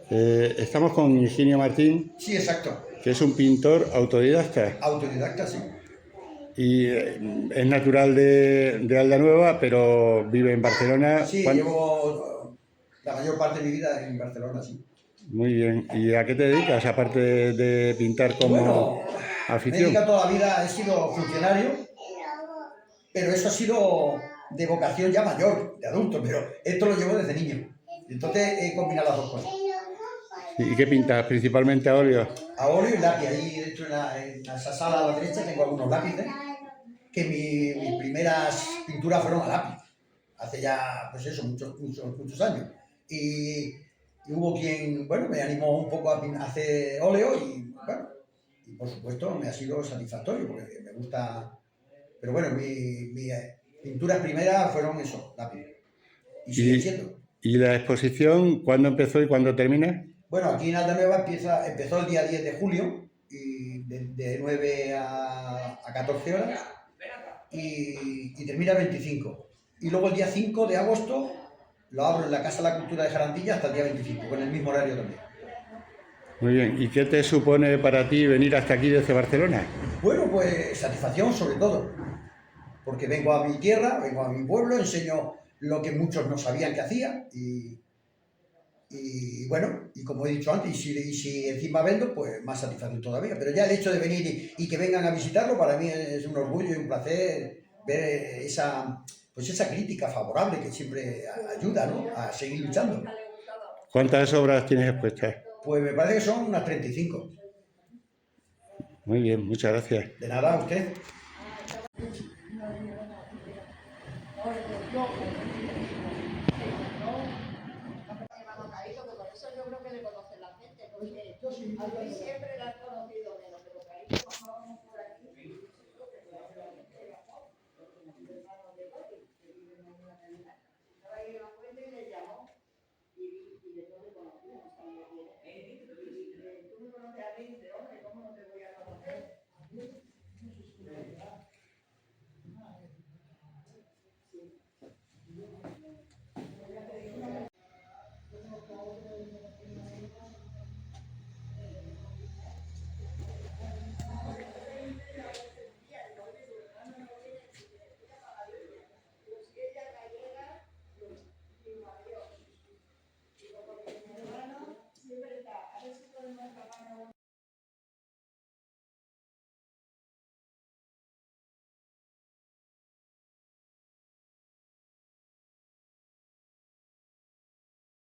Estamos con Higinio Martín, Sí, exacto. que es un pintor autodidacta Autodidacta, sí. y es natural de Aldanueva, pero vive en Barcelona. Sí, llevo la mayor parte de mi vida en Barcelona, sí. Muy bien. ¿Y a qué te dedicas, aparte de pintar como Bueno, me he afición? dedicado toda la vida, he sido funcionario, pero eso ha sido de vocación ya mayor, de adulto, pero esto lo llevo desde niño. Entonces he combinado las dos cosas. ¿Y qué pintas? ¿Principalmente a óleo? A óleo y lápiz. Ahí dentro en esa sala a la derecha tengo algunos lápices, que mis primeras pinturas fueron a lápiz. Hace ya, pues eso, muchos años. Y hubo quien, bueno, me animó un poco a hacer óleo y, bueno, y por supuesto me ha sido satisfactorio porque me gusta. Pero bueno, mis pinturas primeras fueron eso, lápiz. Y siguen ¿Y, siendo. y la exposición cuándo empezó y cuándo termina? Bueno, aquí en Aldanueva empezó el día 10 de julio y de 9 a 14 horas y termina el 25. Y luego el día 5 de agosto lo abro en la Casa de la Cultura de Jarandilla hasta el día 25, con el mismo horario también. Muy bien. ¿Y qué te supone para ti venir hasta aquí desde Barcelona? Bueno, pues satisfacción sobre todo, porque vengo a mi tierra, vengo a mi pueblo, enseño lo que muchos no sabían que hacía y bueno, y como he dicho antes, y si encima vendo, pues más satisfacción todavía. Pero ya el hecho de venir y que vengan a visitarlo, para mí es un orgullo y un placer ver pues esa crítica favorable que siempre ayuda, ¿no?, a seguir luchando. ¿Cuántas obras tienes expuestas? Pues me parece que son unas 35. Muy bien, muchas gracias. De nada, a usted. Por eso yo creo que le conocen la gente, porque a mí siempre la